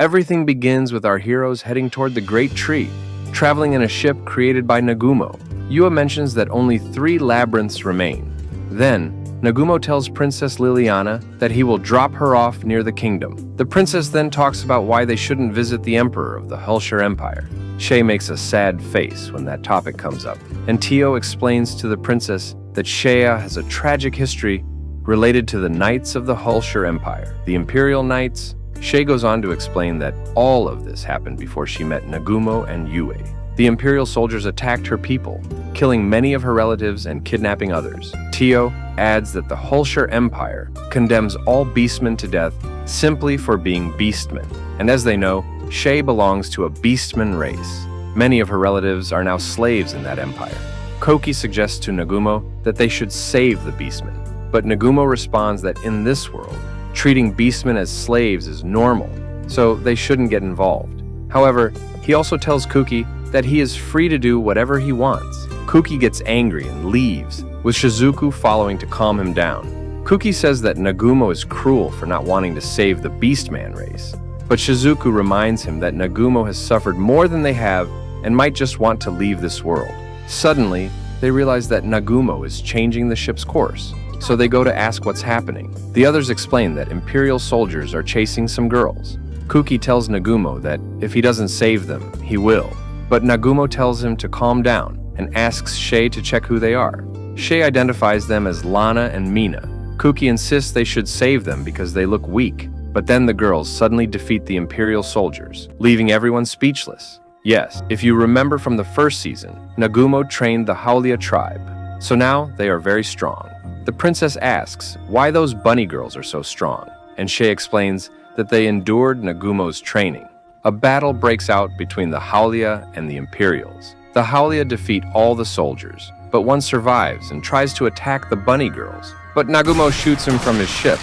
Everything begins with our heroes heading toward the Great Tree, traveling in a ship created by Nagumo. Yua mentions that only 3 labyrinths remain. Then, Nagumo tells Princess Liliana that he will drop her off near the kingdom. The princess then talks about why they shouldn't visit the emperor of the Hulshire Empire. Shay makes a sad face when that topic comes up, and Tio explains to the princess that Shea has a tragic history related to the Knights of the Hulshire Empire, the Imperial Knights. Shay goes on to explain that all of this happened before she met Nagumo and Yue. The Imperial soldiers attacked her people, killing many of her relatives and kidnapping others. Tio adds that the Hulshire Empire condemns all beastmen to death simply for being beastmen. And as they know, Shay belongs to a beastman race. Many of her relatives are now slaves in that empire. Koki suggests to Nagumo that they should save the beastmen, but Nagumo responds that in this world, treating beastmen as slaves is normal, so they shouldn't get involved. However, he also tells Kuki that he is free to do whatever he wants. Kuki gets angry and leaves, with Shizuku following to calm him down. Kuki says that Nagumo is cruel for not wanting to save the Beastman race, but Shizuku reminds him that Nagumo has suffered more than they have and might just want to leave this world. Suddenly, they realize that Nagumo is changing the ship's course, so they go to ask what's happening. The others explain that Imperial soldiers are chasing some girls. Kuki tells Nagumo that if he doesn't save them, he will. But Nagumo tells him to calm down and asks Shay to check who they are. Shay identifies them as Lana and Mina. Kuki insists they should save them because they look weak, but then the girls suddenly defeat the Imperial soldiers, leaving everyone speechless. Yes, if you remember from the first season, Nagumo trained the Haulia tribe, so now they are very strong. The princess asks why those bunny girls are so strong, and Shay explains that they endured Nagumo's training. A battle breaks out between the Haulia and the Imperials. The Haulia defeat all the soldiers, but one survives and tries to attack the bunny girls, but Nagumo shoots him from his ship.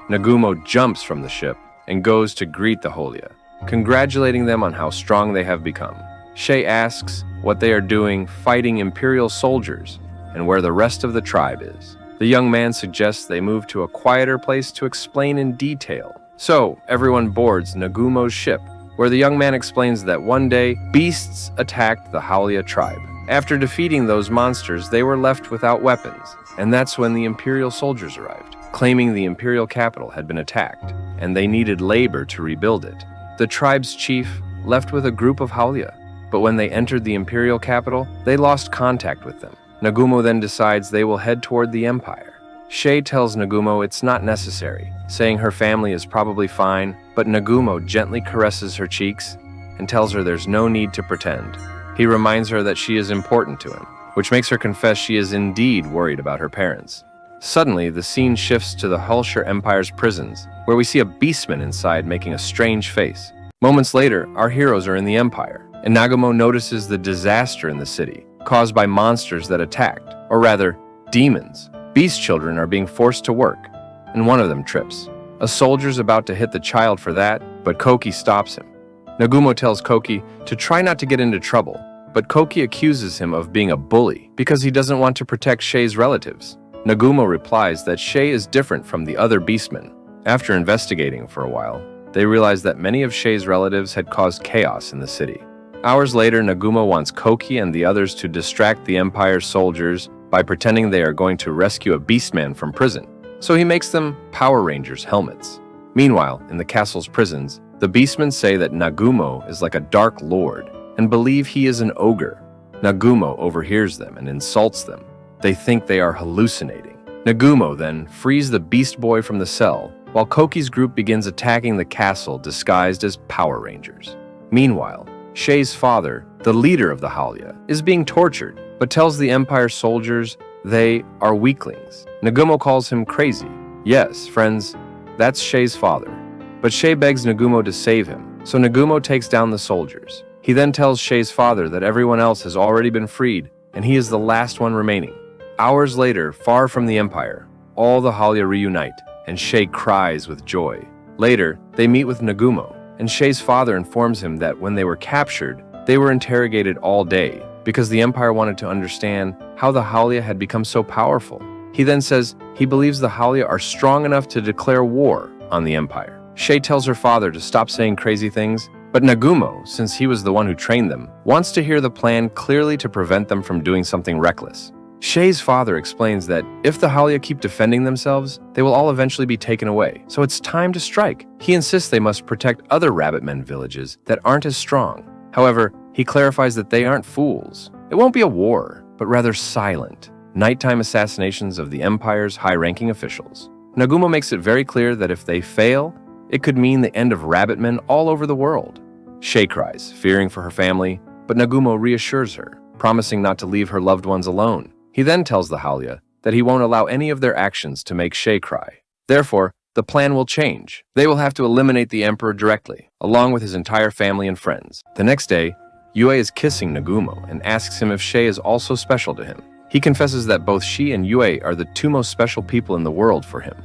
Nagumo jumps from the ship and goes to greet the Haulia, congratulating them on how strong they have become. Shay asks what they are doing fighting Imperial soldiers and where the rest of the tribe is. The young man suggests they move to a quieter place to explain in detail. So, everyone boards Nagumo's ship, where the young man explains that one day, beasts attacked the Haulia tribe. After defeating those monsters, they were left without weapons, and that's when the Imperial soldiers arrived, claiming the Imperial capital had been attacked, and they needed labor to rebuild it. The tribe's chief left with a group of Haulia, but when they entered the Imperial capital, they lost contact with them. Nagumo then decides they will head toward the Empire. Shay tells Nagumo it's not necessary, saying her family is probably fine, but Nagumo gently caresses her cheeks and tells her there's no need to pretend. He reminds her that she is important to him, which makes her confess she is indeed worried about her parents. Suddenly, the scene shifts to the Hulshire Empire's prisons, where we see a beastman inside making a strange face. Moments later, our heroes are in the Empire, and Nagumo notices the disaster in the city, caused by monsters that attacked, or rather, demons. Beast children are being forced to work, and one of them trips. A soldier's about to hit the child for that, but Koki stops him. Nagumo tells Koki to try not to get into trouble, but Koki accuses him of being a bully because he doesn't want to protect Shay's relatives. Nagumo replies that Shay is different from the other beastmen. After investigating for a while, they realize that many of Shay's relatives had caused chaos in the city. Hours later, Nagumo wants Koki and the others to distract the Empire's soldiers by pretending they are going to rescue a beastman from prison, so he makes them Power Rangers helmets. Meanwhile, in the castle's prisons, the beastmen say that Nagumo is like a dark lord and believe he is an ogre. Nagumo overhears them and insults them. They think they are hallucinating. Nagumo then frees the Beast Boy from the cell, while Koki's group begins attacking the castle disguised as Power Rangers. Meanwhile, Shay's father, the leader of the Haulia, is being tortured, but tells the Empire soldiers they are weaklings. Nagumo calls him crazy. Yes, friends, that's Shay's father. But Shay begs Nagumo to save him, so Nagumo takes down the soldiers. He then tells Shay's father that everyone else has already been freed, and he is the last one remaining. Hours later, far from the Empire, all the Haulia reunite, and Shay cries with joy. Later, they meet with Nagumo, and Shay's father informs him that when they were captured, they were interrogated all day because the Empire wanted to understand how the Haulia had become so powerful. He then says he believes the Haulia are strong enough to declare war on the Empire. Shay tells her father to stop saying crazy things, but Nagumo, since he was the one who trained them, wants to hear the plan clearly to prevent them from doing something reckless. Shay's father explains that if the Halia keep defending themselves, they will all eventually be taken away, so it's time to strike. He insists they must protect other rabbitmen villages that aren't as strong. However, he clarifies that they aren't fools. It won't be a war, but rather silent, nighttime assassinations of the Empire's high-ranking officials. Nagumo makes it very clear that if they fail, it could mean the end of rabbitmen all over the world. Shay cries, fearing for her family, but Nagumo reassures her, promising not to leave her loved ones alone. He then tells the Halia that he won't allow any of their actions to make Shay cry. Therefore, the plan will change. They will have to eliminate the Emperor directly, along with his entire family and friends. The next day, Yue is kissing Nagumo and asks him if Shay is also special to him. He confesses that both she and Yue are the two most special people in the world for him.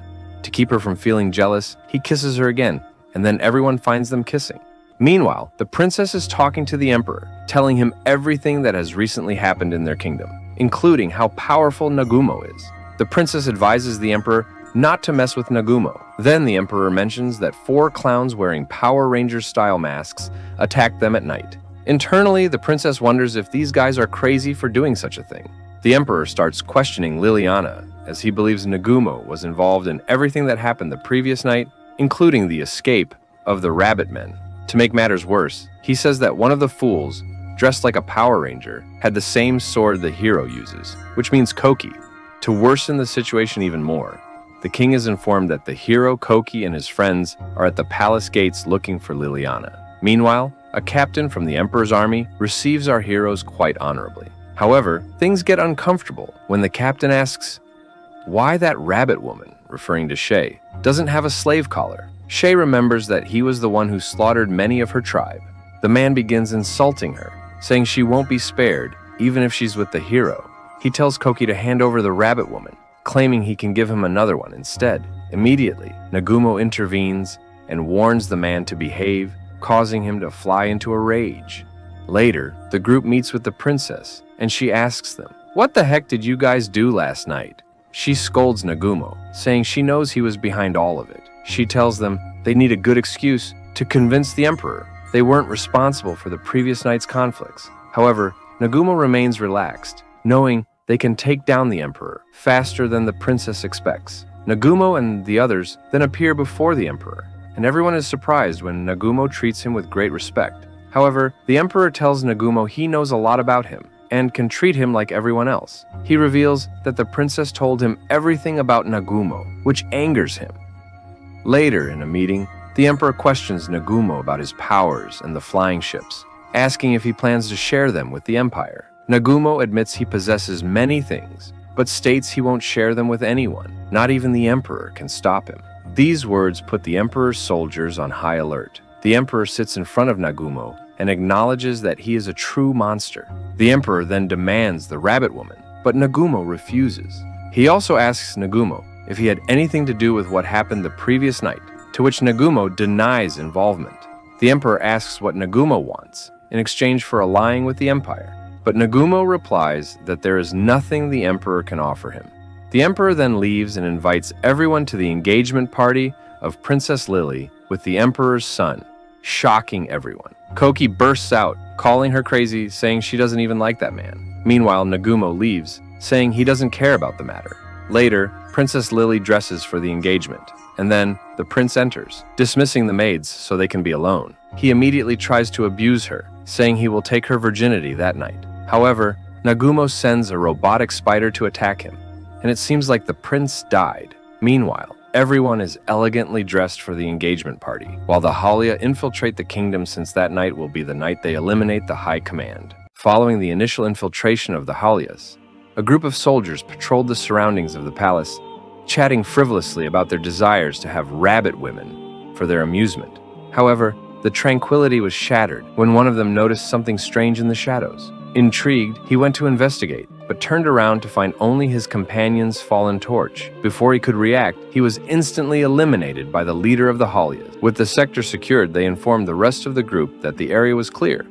To keep her from feeling jealous, he kisses her again, and then everyone finds them kissing. Meanwhile, the princess is talking to the Emperor, telling him everything that has recently happened in their kingdom, including how powerful Nagumo is. The princess advises the Emperor not to mess with Nagumo. Then the Emperor mentions that 4 clowns wearing Power Ranger-style masks attacked them at night. Internally, the princess wonders if these guys are crazy for doing such a thing. The Emperor starts questioning Liliana, as he believes Nagumo was involved in everything that happened the previous night, including the escape of the Rabbitmen. To make matters worse, he says that one of the fools, dressed like a Power Ranger, had the same sword the hero uses, which means Koki. To worsen the situation even more, the king is informed that the hero Koki and his friends are at the palace gates looking for Liliana. Meanwhile, a captain from the Emperor's army receives our heroes quite honorably. However, things get uncomfortable when the captain asks why that rabbit woman, referring to Shay, doesn't have a slave collar. Shay remembers that he was the one who slaughtered many of her tribe. The man begins insulting her, saying she won't be spared, even if she's with the hero. He tells Koki to hand over the rabbit woman, claiming he can give him another one instead. Immediately, Nagumo intervenes and warns the man to behave, causing him to fly into a rage. Later, the group meets with the princess, and she asks them, "What the heck did you guys do last night?" She scolds Nagumo, saying she knows he was behind all of it. She tells them they need a good excuse to convince the Emperor they weren't responsible for the previous night's conflicts. However, Nagumo remains relaxed, knowing they can take down the Emperor faster than the princess expects. Nagumo and the others then appear before the Emperor, and everyone is surprised when Nagumo treats him with great respect. However, the Emperor tells Nagumo he knows a lot about him and can treat him like everyone else. He reveals that the princess told him everything about Nagumo, which angers him. Later in a meeting, the Emperor questions Nagumo about his powers and the flying ships, asking if he plans to share them with the Empire. Nagumo admits he possesses many things, but states he won't share them with anyone. Not even the Emperor can stop him. These words put the Emperor's soldiers on high alert. The Emperor sits in front of Nagumo and acknowledges that he is a true monster. The Emperor then demands the rabbit woman, but Nagumo refuses. He also asks Nagumo if he had anything to do with what happened the previous night, to which Nagumo denies involvement. The Emperor asks what Nagumo wants in exchange for allying with the Empire, but Nagumo replies that there is nothing the Emperor can offer him. The Emperor then leaves and invites everyone to the engagement party of Princess Lily with the Emperor's son, shocking everyone. Koki bursts out, calling her crazy, saying she doesn't even like that man. Meanwhile, Nagumo leaves, saying he doesn't care about the matter. Later, Princess Lily dresses for the engagement, and then the prince enters, dismissing the maids so they can be alone. He immediately tries to abuse her, saying he will take her virginity that night. However, Nagumo sends a robotic spider to attack him, and it seems like the prince died. Meanwhile, everyone is elegantly dressed for the engagement party, while the Halia infiltrate the kingdom, since that night will be the night they eliminate the High Command. Following the initial infiltration of the Halias, a group of soldiers patrolled the surroundings of the palace, chatting frivolously about their desires to have rabbit women for their amusement. However, the tranquility was shattered when one of them noticed something strange in the shadows. Intrigued, he went to investigate, but turned around to find only his companion's fallen torch. Before he could react, he was instantly eliminated by the leader of the Halias. With the sector secured, they informed the rest of the group that the area was clear,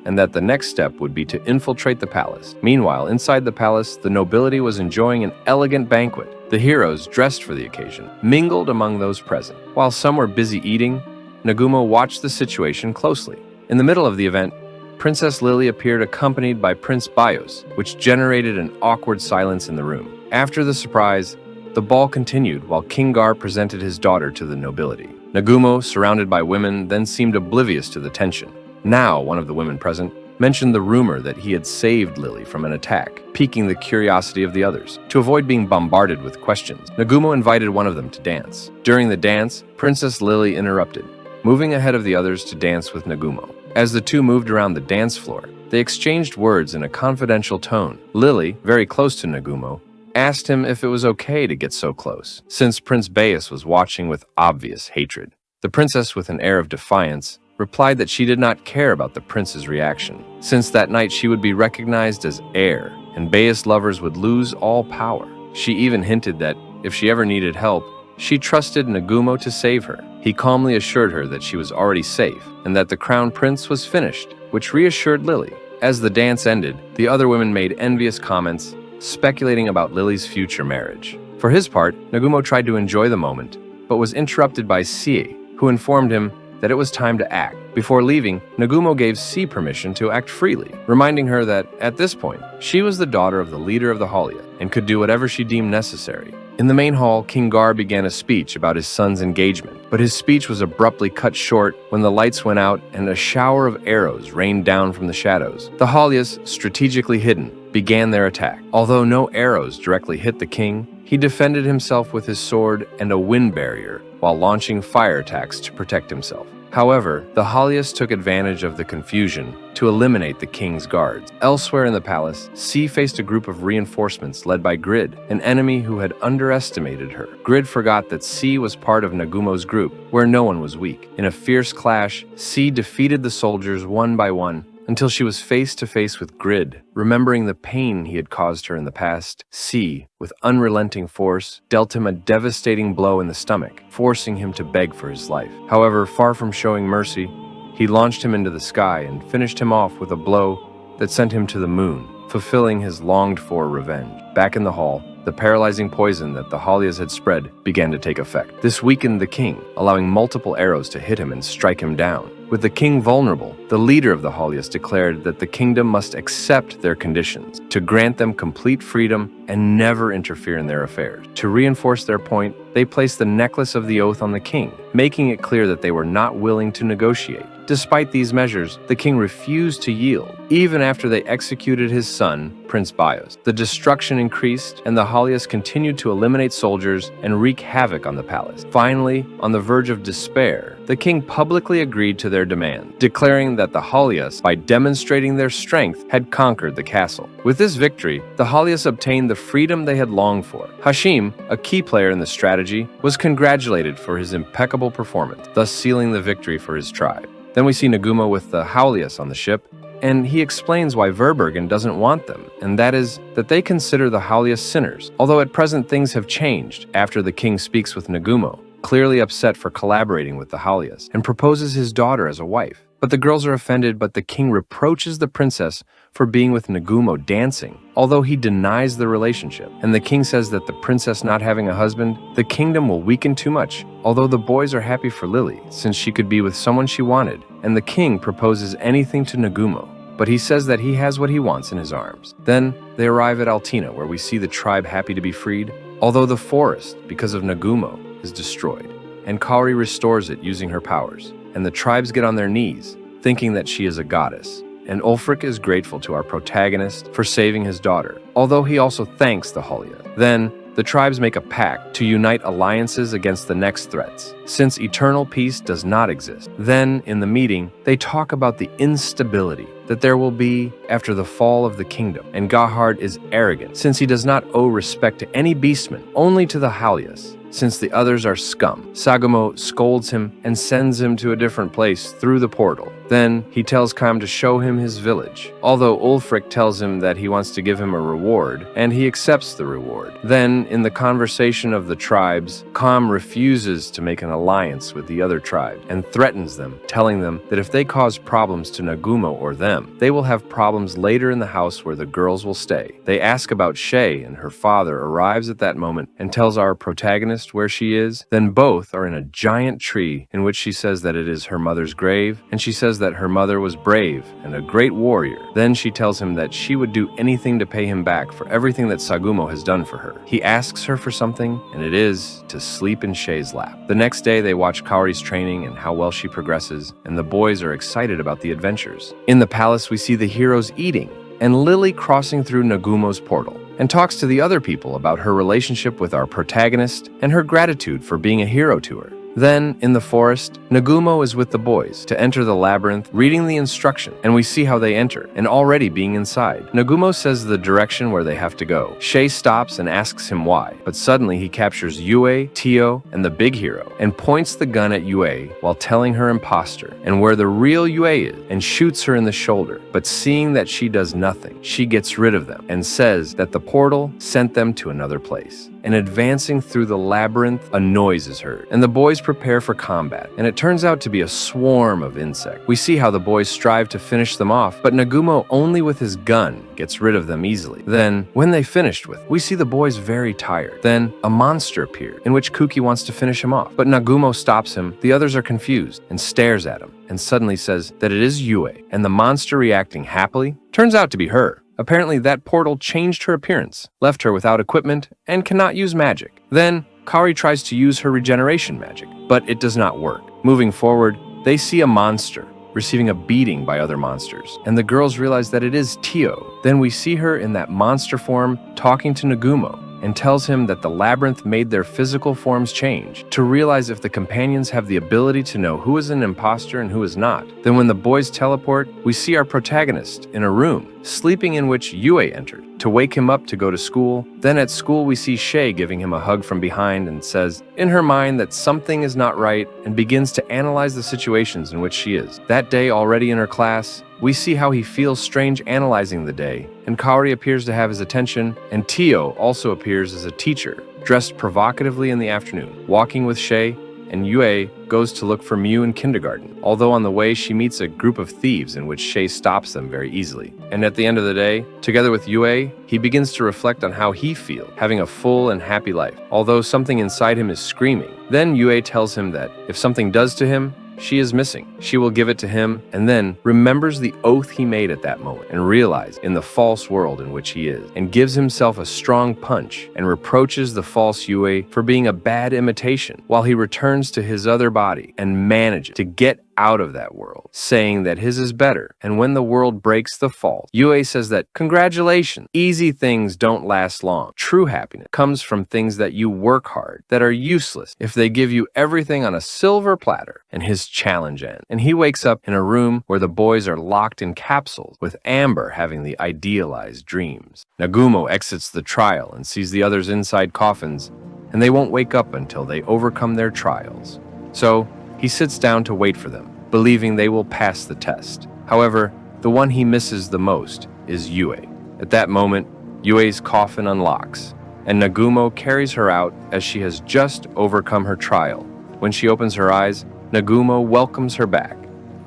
and that the next step would be to infiltrate the palace. Meanwhile, inside the palace, the nobility was enjoying an elegant banquet, The heroes, dressed for the occasion, mingled among those present. While some were busy eating, Nagumo watched the situation closely. In the middle of the event, Princess Lily appeared accompanied by Prince Bios, which generated an awkward silence in the room. After the surprise, the ball continued while King Gar presented his daughter to the nobility. Nagumo, surrounded by women, then seemed oblivious to the tension. Now, one of the women present mentioned the rumor that he had saved Lily from an attack, piquing the curiosity of the others. To avoid being bombarded with questions, Nagumo invited one of them to dance. During the dance, Princess Lily interrupted, moving ahead of the others to dance with Nagumo. As the two moved around the dance floor, they exchanged words in a confidential tone. Lily, very close to Nagumo, asked him if it was okay to get so close, since Prince Bias was watching with obvious hatred. The princess, with an air of defiance, replied that she did not care about the prince's reaction, since that night she would be recognized as heir, and Bias lovers would lose all power. She even hinted that, if she ever needed help, she trusted Nagumo to save her. He calmly assured her that she was already safe, and that the crown prince was finished, which reassured Lily. As the dance ended, the other women made envious comments, speculating about Lily's future marriage. For his part, Nagumo tried to enjoy the moment, but was interrupted by Sie, who informed him that it was time to act. Before leaving, Nagumo gave Sie permission to act freely, reminding her that, at this point, she was the daughter of the leader of the Halia and could do whatever she deemed necessary. In the main hall, King Gar began a speech about his son's engagement, but his speech was abruptly cut short when the lights went out and a shower of arrows rained down from the shadows. The Halias, strategically hidden, began their attack. Although no arrows directly hit the king, he defended himself with his sword and a wind barrier while launching fire attacks to protect himself. However, the Halias took advantage of the confusion to eliminate the king's guards. Elsewhere in the palace, Sie faced a group of reinforcements led by Grid, an enemy who had underestimated her. Grid forgot that Sie was part of Nagumo's group, where no one was weak. In a fierce clash, Sie defeated the soldiers one by one, until she was face to face with Grid. Remembering the pain he had caused her in the past, Sie, with unrelenting force, dealt him a devastating blow in the stomach, forcing him to beg for his life. However, far from showing mercy, he launched him into the sky and finished him off with a blow that sent him to the moon, fulfilling his longed-for revenge. Back in the hall, the paralyzing poison that the Halias had spread began to take effect. This weakened the king, allowing multiple arrows to hit him and strike him down. With the king vulnerable, the leader of the Halias declared that the kingdom must accept their conditions, to grant them complete freedom and never interfere in their affairs. To reinforce their point, they placed the necklace of the oath on the king, making it clear that they were not willing to negotiate. Despite these measures, the king refused to yield, even after they executed his son, Prince Bios. The destruction increased, and the Halias continued to eliminate soldiers and wreak havoc on the palace. Finally, on the verge of despair, the king publicly agreed to their demand, declaring that the Halias, by demonstrating their strength, had conquered the castle. With this victory, the Halias obtained the freedom they had longed for. Hashim, a key player in the strategy, was congratulated for his impeccable performance, thus sealing the victory for his tribe. Then we see Nagumo with the Halias on the ship, and he explains why Verbergen doesn't want them, and that is that they consider the Halias sinners. Although at present things have changed after the king speaks with Nagumo, clearly upset for collaborating with the Halias, and proposes his daughter as a wife. But the girls are offended, but the king reproaches the princess for being with Nagumo dancing, although he denies the relationship. And the king says that the princess not having a husband, the kingdom will weaken too much, although the boys are happy for Lily, since she could be with someone she wanted. And the king proposes anything to Nagumo, but he says that he has what he wants in his arms. Then they arrive at Altina, where we see the tribe happy to be freed, although the forest, because of Nagumo, is destroyed, and Kaori restores it using her powers. And the tribes get on their knees, thinking that she is a goddess. And Ulfric is grateful to our protagonist for saving his daughter, although he also thanks the Halia. Then, the tribes make a pact to unite alliances against the next threats, since eternal peace does not exist. Then, in the meeting, they talk about the instability that there will be after the fall of the kingdom, and Gahard is arrogant, since he does not owe respect to any beastman, only to the Halias, since the others are scum. Sagumo scolds him and sends him to a different place through the portal. Then he tells Kam to show him his village, although Ulfric tells him that he wants to give him a reward, and he accepts the reward. Then, in the conversation of the tribes, Kam refuses to make an alliance with the other tribe and threatens them, telling them that if they cause problems to Nagumo or them, they will have problems later in the house where the girls will stay. They ask about Shay, and her father arrives at that moment and tells our protagonist where she is. Then both are in a giant tree in which she says that it is her mother's grave, and she says that her mother was brave and a great warrior. Then she tells him that she would do anything to pay him back for everything that Sagumo has done for her. He asks her for something, and it is to sleep in Shay's lap. The next day they watch Kaori's training and how well she progresses, and the boys are excited about the adventures. In the palace we see the heroes eating, and Lily crossing through Nagumo's portal, and talks to the other people about her relationship with our protagonist and her gratitude for being a hero to her. Then, in the forest, Nagumo is with the boys to enter the labyrinth, reading the instruction, and we see how they enter, and already being inside. Nagumo says the direction where they have to go. Shay stops and asks him why, but suddenly he captures Yue, Tio, and the big hero, and points the gun at Yue while telling her imposter, and where the real Yue is, and shoots her in the shoulder. But seeing that she does nothing, she gets rid of them, and says that the portal sent them to another place. And advancing through the labyrinth, a noise is heard, and the boys prepare for combat, and it turns out to be a swarm of insects. We see how the boys strive to finish them off, but Nagumo, only with his gun, gets rid of them easily. Then, when they finished with, we see the boys very tired. Then, a monster appeared, in which Kuki wants to finish him off, but Nagumo stops him. The others are confused, and stares at him, and suddenly says that it is Yue, and the monster, reacting happily, turns out to be her. Apparently that portal changed her appearance, left her without equipment, and cannot use magic. Then, Kaori tries to use her regeneration magic, but it does not work. Moving forward, they see a monster receiving a beating by other monsters, and the girls realize that it is Tio. Then we see her in that monster form talking to Nagumo, and tells him that the labyrinth made their physical forms change to realize if the companions have the ability to know who is an imposter and who is not. Then when the boys teleport, we see our protagonist in a room, sleeping, in which Yue entered, to wake him up to go to school. Then at school we see Shay giving him a hug from behind and says in her mind that something is not right, and begins to analyze the situations in which she is. That day, already in her class, we see how he feels strange analyzing the day, and Kaori appears to have his attention, and Tio also appears as a teacher, dressed provocatively in the afternoon, walking with Shay, and Yue goes to look for Mew in kindergarten, although on the way she meets a group of thieves in which Shay stops them very easily. And at the end of the day, together with Yue, he begins to reflect on how he feels, having a full and happy life, although something inside him is screaming. Then Yue tells him that if something does to him, she is missing. She will give it to him, and then remembers the oath he made at that moment and realizes in the false world in which he is, and gives himself a strong punch and reproaches the false Yue for being a bad imitation, while he returns to his other body and manages to get out of that world, saying that his is better. And when the world breaks the fall, Yue says that, congratulations, easy things don't last long. True happiness comes from things that you work hard, that are useless if they give you everything on a silver platter. And his challenge ends, and he wakes up in a room where the boys are locked in capsules, with Amber having the idealized dreams. Nagumo exits the trial and sees the others inside coffins, and they won't wake up until they overcome their trials. So he sits down to wait for them, believing they will pass the test. However, the one he misses the most is Yue. At that moment, Yue's coffin unlocks, and Nagumo carries her out as she has just overcome her trial. When she opens her eyes, Nagumo welcomes her back.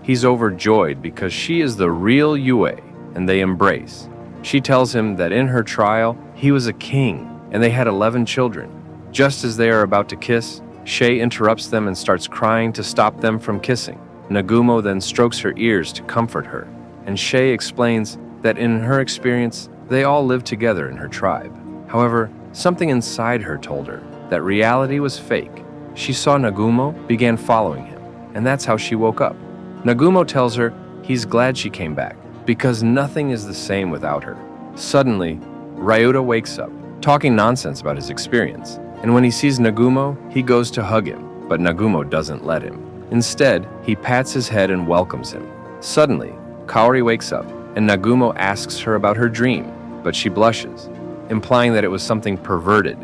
He's overjoyed because she is the real Yue, and they embrace. She tells him that in her trial, he was a king, and they had 11 children. Just as they are about to kiss, Shay interrupts them and starts crying to stop them from kissing. Nagumo then strokes her ears to comfort her, and Shay explains that in her experience, they all lived together in her tribe. However, something inside her told her that reality was fake. She saw Nagumo, began following him, and that's how she woke up. Nagumo tells her he's glad she came back, because nothing is the same without her. Suddenly, Ryuta wakes up, talking nonsense about his experience. And when he sees Nagumo, he goes to hug him, but Nagumo doesn't let him. Instead, he pats his head and welcomes him. Suddenly, Kaori wakes up, and Nagumo asks her about her dream, but she blushes, implying that it was something perverted.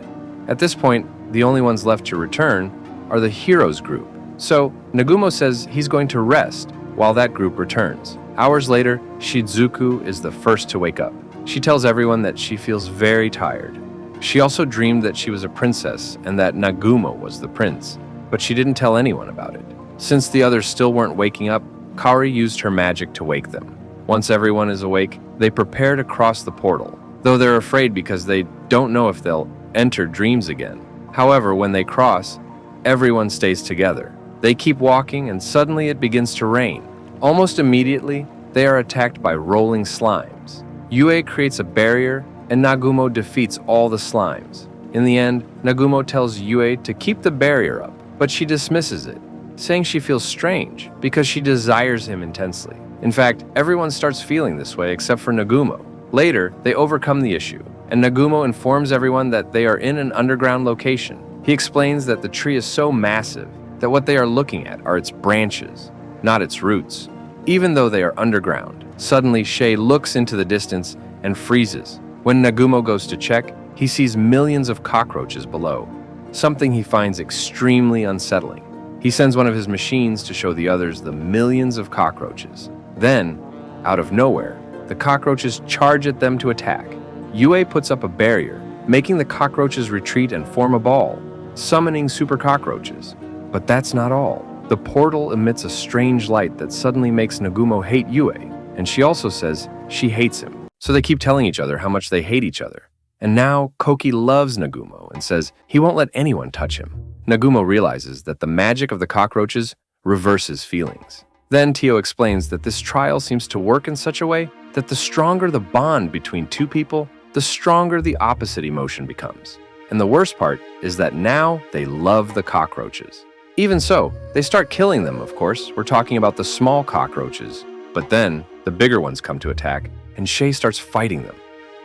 At this point, the only ones left to return are the heroes group. So, Nagumo says he's going to rest, while that group returns. Hours later, Shizuku is the first to wake up. She tells everyone that she feels very tired. She also dreamed that she was a princess and that Nagumo was the prince, but she didn't tell anyone about it. Since the others still weren't waking up, Kaori used her magic to wake them. Once everyone is awake, they prepare to cross the portal, though they're afraid because they don't know if they'll enter dreams again. However, when they cross, everyone stays together. They keep walking and suddenly it begins to rain. Almost immediately, they are attacked by rolling slimes. Yue creates a barrier and Nagumo defeats all the slimes. In the end, Nagumo tells Yue to keep the barrier up, but she dismisses it, saying she feels strange because she desires him intensely. In fact, everyone starts feeling this way except for Nagumo. Later, they overcome the issue, and Nagumo informs everyone that they are in an underground location. He explains that the tree is so massive that what they are looking at are its branches, not its roots. Even though they are underground, suddenly Shay looks into the distance and freezes. When Nagumo goes to check, he sees millions of cockroaches below, something he finds extremely unsettling. He sends one of his machines to show the others the millions of cockroaches. Then, out of nowhere, the cockroaches charge at them to attack. Yue puts up a barrier, making the cockroaches retreat and form a ball, summoning super cockroaches. But that's not all. The portal emits a strange light that suddenly makes Nagumo hate Yue, and she also says she hates him. So they keep telling each other how much they hate each other. And now Koki loves Nagumo and says he won't let anyone touch him. Nagumo realizes that the magic of the cockroaches reverses feelings. Then Tio explains that this trial seems to work in such a way that the stronger the bond between two people, the stronger the opposite emotion becomes. And the worst part is that now they love the cockroaches. Even so, they start killing them, of course. We're talking about the small cockroaches. But then, the bigger ones come to attack, and Shay starts fighting them.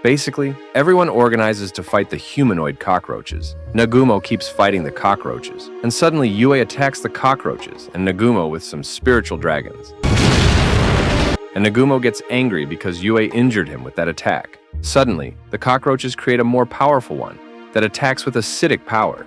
Basically, everyone organizes to fight the humanoid cockroaches. Nagumo keeps fighting the cockroaches, and suddenly Yue attacks the cockroaches and Nagumo with some spiritual dragons. And Nagumo gets angry because Yue injured him with that attack. Suddenly, the cockroaches create a more powerful one that attacks with acidic power.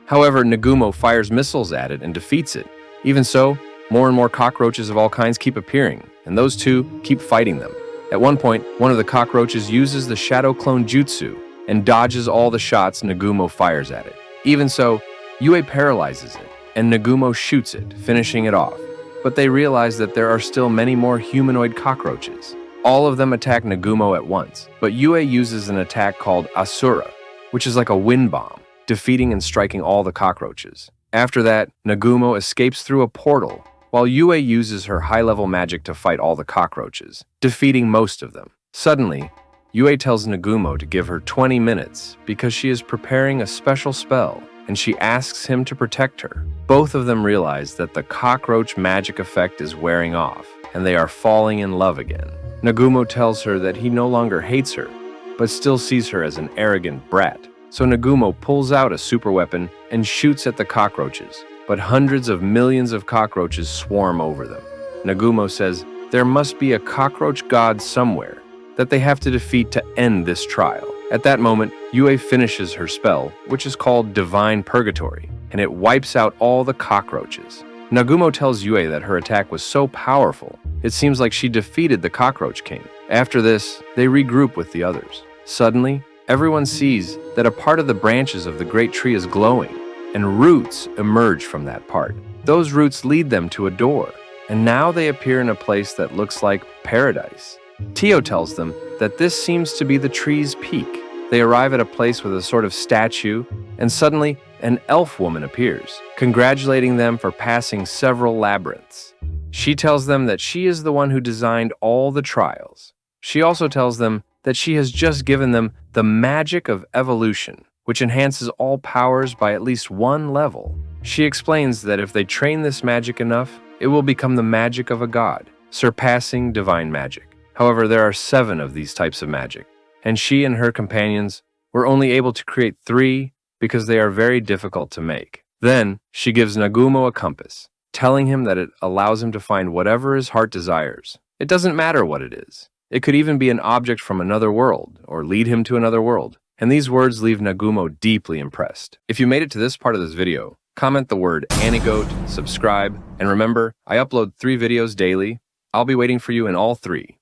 However, Nagumo fires missiles at it and defeats it. Even so, more and more cockroaches of all kinds keep appearing, and those two keep fighting them. At one point, one of the cockroaches uses the Shadow Clone Jutsu and dodges all the shots Nagumo fires at it. Even so, Yue paralyzes it, and Nagumo shoots it, finishing it off. But they realize that there are still many more humanoid cockroaches. All of them attack Nagumo at once, but Yue uses an attack called Asura, which is like a wind bomb, defeating and striking all the cockroaches. After that, Nagumo escapes through a portal, while Yue uses her high-level magic to fight all the cockroaches, defeating most of them. Suddenly, Yue tells Nagumo to give her 20 minutes because she is preparing a special spell, and she asks him to protect her. Both of them realize that the cockroach magic effect is wearing off, and they are falling in love again. Nagumo tells her that he no longer hates her, but still sees her as an arrogant brat. So Nagumo pulls out a super weapon and shoots at the cockroaches, but hundreds of millions of cockroaches swarm over them. Nagumo says there must be a cockroach god somewhere that they have to defeat to end this trial. At that moment, Yue finishes her spell, which is called Divine Purgatory, and it wipes out all the cockroaches. Nagumo tells Yue that her attack was so powerful, it seems like she defeated the Cockroach King. After this, they regroup with the others. Suddenly, everyone sees that a part of the branches of the great tree is glowing, and roots emerge from that part. Those roots lead them to a door, and now they appear in a place that looks like paradise. Tio tells them that this seems to be the tree's peak. They arrive at a place with a sort of statue, and suddenly an elf woman appears, congratulating them for passing several labyrinths. She tells them that she is the one who designed all the trials. She also tells them that she has just given them the magic of evolution, which enhances all powers by at least one level. She explains that if they train this magic enough, it will become the magic of a god, surpassing divine magic. However, there are 7 of these types of magic, and she and her companions were only able to create 3 because they are very difficult to make. Then, she gives Nagumo a compass, telling him that it allows him to find whatever his heart desires. It doesn't matter what it is. It could even be an object from another world, or lead him to another world. And these words leave Nagumo deeply impressed. If you made it to this part of this video, comment the word Anigoat, subscribe, and remember, I upload 3 videos daily. I'll be waiting for you in all 3.